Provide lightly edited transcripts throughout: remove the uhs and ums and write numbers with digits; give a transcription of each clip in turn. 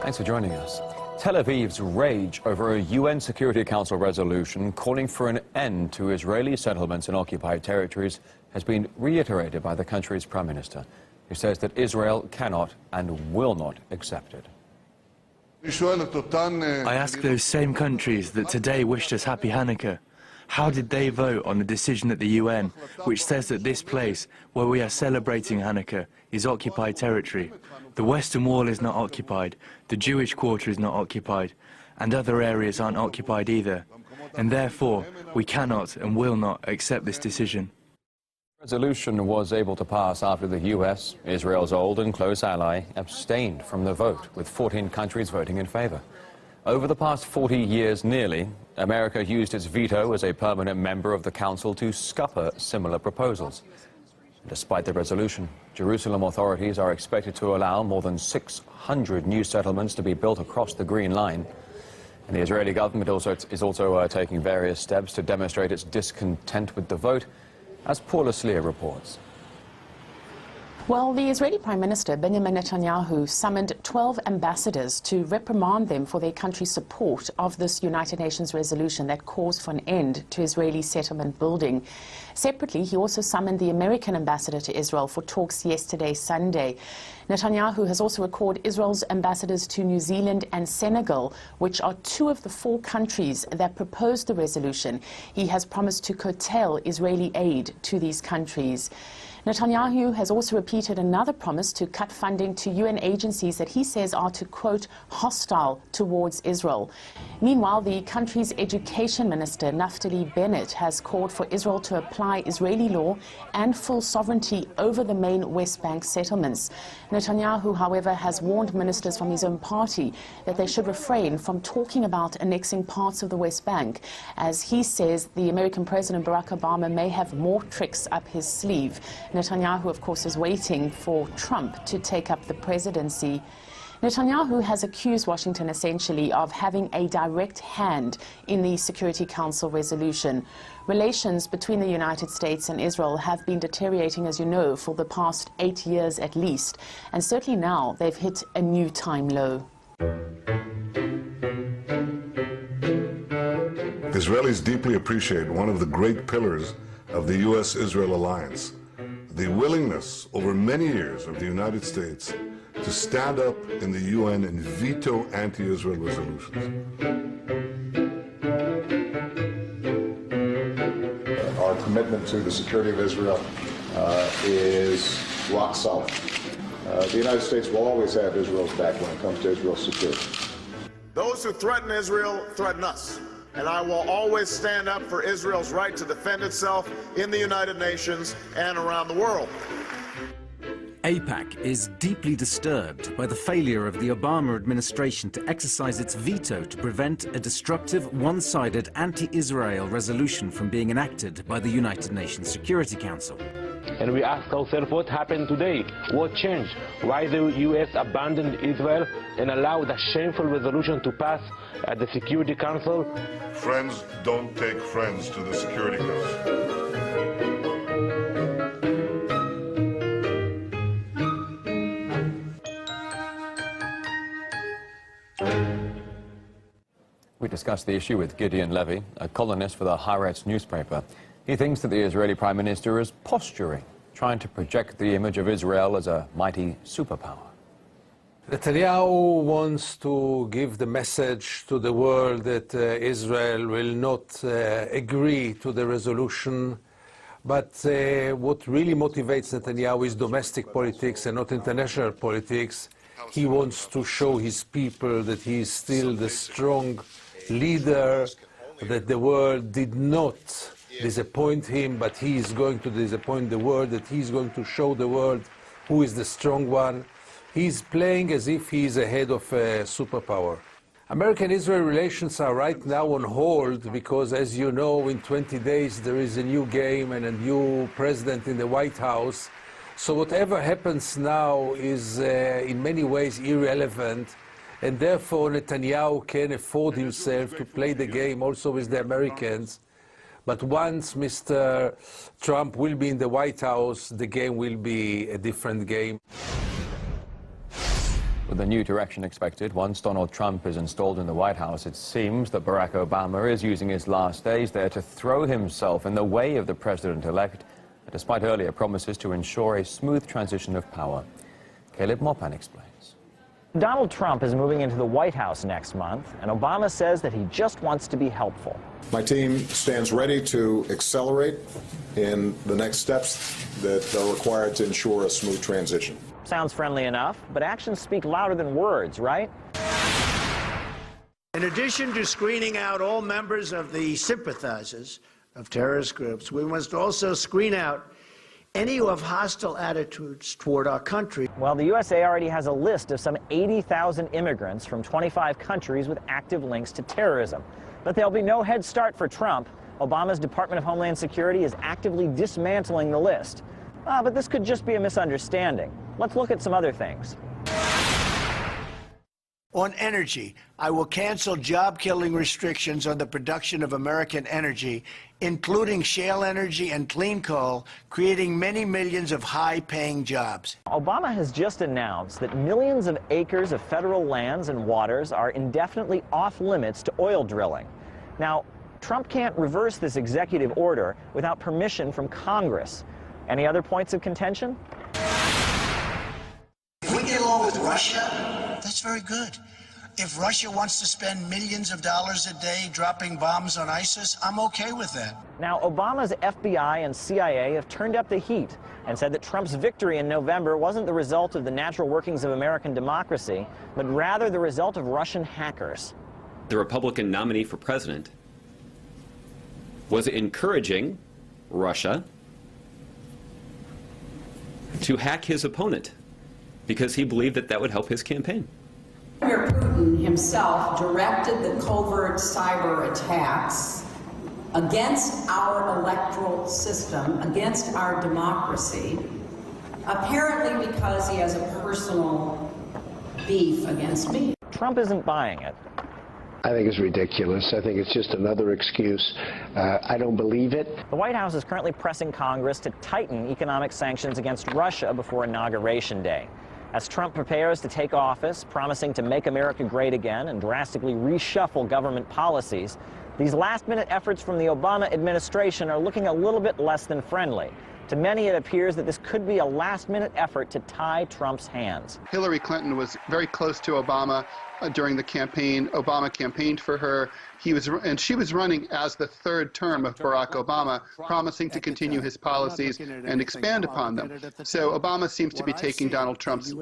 Thanks for joining us. Tel Aviv's rage over a UN Security Council resolution calling for an end to Israeli settlements in occupied territories has been reiterated by the country's prime minister, who says that Israel cannot and will not accept it. I ask those same countries that today wished us happy Hanukkah, how did they vote on a decision at the UN which says that this place where we are celebrating Hanukkah is occupied territory? The Western Wall is not occupied, the Jewish quarter is not occupied, and other areas aren't occupied either. And therefore, we cannot and will not accept this decision. The resolution was able to pass after the US, Israel's old and close ally, abstained from the vote, with 14 countries voting in favor. Over the past 40 years nearly, America used its veto as a permanent member of the Council to scupper similar proposals. Despite the resolution, Jerusalem authorities are expected to allow more than 600 new settlements to be built across the Green Line. And the Israeli government is also taking various steps to demonstrate its discontent with the vote, as Paula Sleer reports. Well, the Israeli Prime Minister Benjamin Netanyahu summoned 12 ambassadors to reprimand them for their country's support of this United Nations resolution that calls for an end to Israeli settlement building. Separately, he also summoned the American ambassador to Israel for talks yesterday, Sunday. Netanyahu has also recalled Israel's ambassadors to New Zealand and Senegal, which are two of the 4 countries that proposed the resolution. He has promised to curtail Israeli aid to these countries. Netanyahu has also repeated another promise to cut funding to UN agencies that he says are to, quote, hostile towards Israel. Meanwhile, the country's education minister, Naftali Bennett, has called for Israel to apply Israeli law and full sovereignty over the main West Bank settlements. Netanyahu, however, has warned ministers from his own party that they should refrain from talking about annexing parts of the West Bank, as he says the American President Barack Obama may have more tricks up his sleeve. Netanyahu, of course, is waiting for Trump to take up the presidency. Netanyahu has accused Washington essentially of having a direct hand in the Security Council resolution. Relations between the United States and Israel have been deteriorating, as you know, for the past 8 years at least, and certainly now they've hit a new time low. Israelis deeply appreciate one of the great pillars of the U.S.-Israel alliance, the willingness over many years of the United States to stand up in the UN and veto anti-Israel resolutions. Our commitment to the security of Israel is rock solid. The United States will always have Israel's back when it comes to Israel's security. Those who threaten Israel threaten us. And I will always stand up for Israel's right to defend itself in the United Nations and around the world. AIPAC is deeply disturbed by the failure of the Obama administration to exercise its veto to prevent a destructive, one-sided anti-Israel resolution from being enacted by the United Nations Security Council. And we ask ourselves what happened today, what changed, why the US abandoned Israel and allowed a shameful resolution to pass at the Security Council. Friends don't take friends to the Security Council. We discussed the issue with Gideon Levy, a columnist for the Haaretz newspaper. He thinks that the Israeli Prime Minister is posturing, trying to project the image of Israel as a mighty superpower. Netanyahu wants to give the message to the world that Israel will not agree to the resolution. But what really motivates Netanyahu is domestic politics and not international politics. He wants to show his people that he is still the strong leader, that the world did not disappoint him, but he is going to disappoint the world, that he is going to show the world who is the strong one. He's playing as if he is the head of a superpower. American-Israel relations are right now on hold because, as you know, in 20 days there is a new game and a new president in the White House. So whatever happens now is in many ways irrelevant, and therefore Netanyahu can afford himself to play the game also with the Americans. But once Mr. Trump will be in the White House, the game will be a different game. With a new direction expected once Donald Trump is installed in the White House, it seems that Barack Obama is using his last days there to throw himself in the way of the president-elect, despite earlier promises to ensure a smooth transition of power. Caleb Mopan explains. Donald Trump is moving into the White House next month, and Obama says that he just wants to be helpful. My team stands ready to accelerate in the next steps that are required to ensure a smooth transition. Sounds friendly enough, but actions speak louder than words, right? In addition to screening out all members of the sympathizers of terrorist groups, we must also screen out any who have hostile attitudes toward our country. Well, the USA already has a list of some 80,000 immigrants from 25 countries with active links to terrorism. But there'll be no head start for Trump. Obama's Department of Homeland Security is actively dismantling the list. But this could just be a misunderstanding. Let's look at some other things. On energy, I will cancel job-killing restrictions on the production of American energy, including shale energy and clean coal, creating many millions of high-paying jobs. Obama has just announced that millions of acres of federal lands and waters are indefinitely off-limits to oil drilling. Now, Trump can't reverse this executive order without permission from Congress. Any other points of contention? If we get along with Russia, that's very good. If Russia wants to spend millions of dollars a day dropping bombs on ISIS, I'm okay with that. Now, Obama's FBI and CIA have turned up the heat and said that Trump's victory in November wasn't the result of the natural workings of American democracy, but rather the result of Russian hackers. The Republican nominee for president was encouraging Russia to hack his opponent because he believed that that would help his campaign. Vladimir Putin himself directed the covert cyber attacks against our electoral system, against our democracy, apparently because he has a personal beef against me. Trump isn't buying it. I think it's ridiculous. I think it's just another excuse. I don't believe it. The White House is currently pressing Congress to tighten economic sanctions against Russia before Inauguration Day. As Trump prepares to take office, promising to make America great again and drastically reshuffle government policies, these last-minute efforts from the Obama administration are looking a little bit less than friendly. To many, it appears that this could be a last-minute effort to tie Trump's hands. Hillary Clinton was very close to Obama during the campaign. Obama campaigned for her. And she was running as the third term of Barack Obama, promising to continue his policies and expand upon them. So Obama seems to be taking Donald Trump's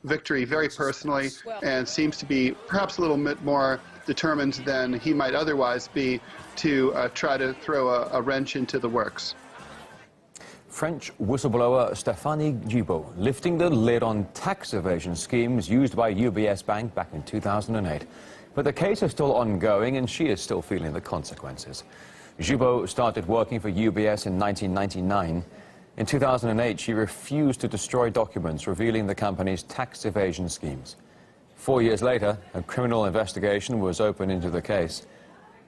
victory very personally and seems to be perhaps a little bit more determined than he might otherwise be to try to throw a wrench into the works. French whistleblower Stephanie Gibaud lifting the lid on tax evasion schemes used by UBS Bank back in 2008. But the case is still ongoing and she is still feeling the consequences. Gibaud started working for UBS in 1999. In 2008, she refused to destroy documents revealing the company's tax evasion schemes. 4 years later, a criminal investigation was opened into the case.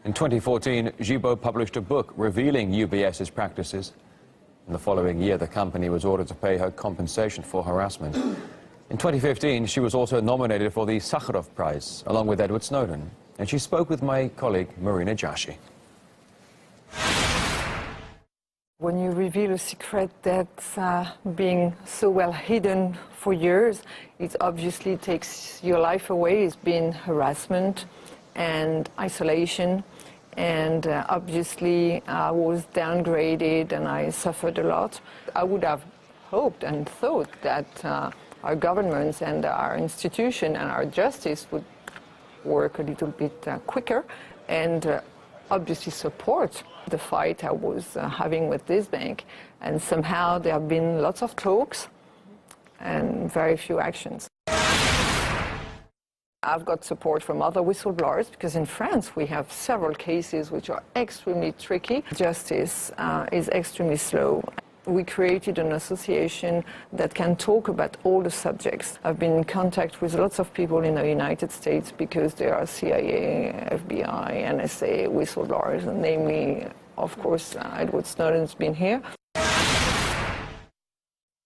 In 2014, Gibaud published a book revealing UBS's practices. In the following year, the company was ordered to pay her compensation for harassment. In 2015, she was also nominated for the Sakharov Prize, along with Edward Snowden. And she spoke with my colleague, Marina Jashi. When you reveal a secret that's being so well hidden for years, it obviously takes your life away. It's been harassment and isolation. And obviously I was downgraded and I suffered a lot. I would have hoped and thought that our governments and our institution and our justice would work a little bit quicker and obviously support the fight I was having with this bank. And somehow there have been lots of talks and very few actions. I've got support from other whistleblowers because in France we have several cases which are extremely tricky. Justice is extremely slow. We created an association that can talk about all the subjects. I've been in contact with lots of people in the United States because there are CIA, FBI, NSA whistleblowers, and namely, of course, Edward Snowden's been here.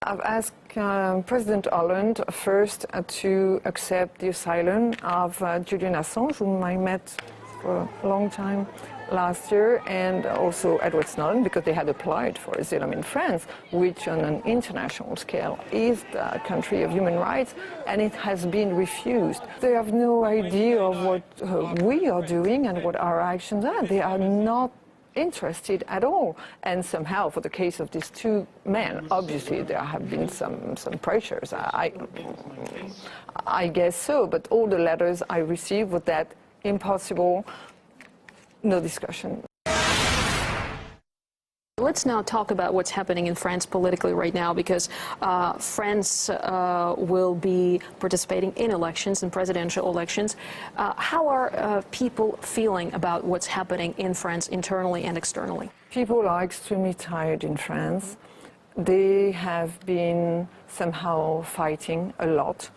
I've asked President Hollande first to accept the asylum of Julian Assange, whom I met for a long time last year, and also Edward Snowden, because they had applied for asylum in France, which on an international scale is the country of human rights, and it has been refused. They have no idea of what we are doing and what our actions are. They are not interested at all. And somehow, for the case of these two men, obviously there have been some pressures. I guess so, but all the letters I received were that impossible, no discussion. Let's now talk about what's happening in France politically right now, because France will be participating in elections, in presidential elections. How are people feeling about what's happening in France internally and externally? People are extremely tired in France. They have been somehow fighting a lot.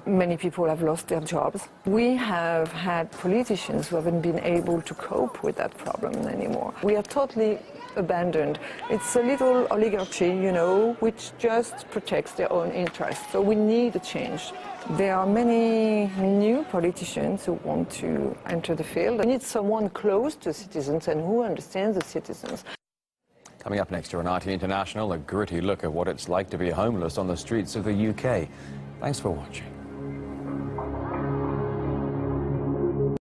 Many people have lost their jobs. We have had politicians who haven't been able to cope with that problem anymore. We are totally abandoned. It's a little oligarchy, you know, which just protects their own interests. So we need a change. There are many new politicians who want to enter the field. We need someone close to citizens and who understands the citizens. Coming up next to RT International, a gritty look at what it's like to be homeless on the streets of the UK. Thanks for watching.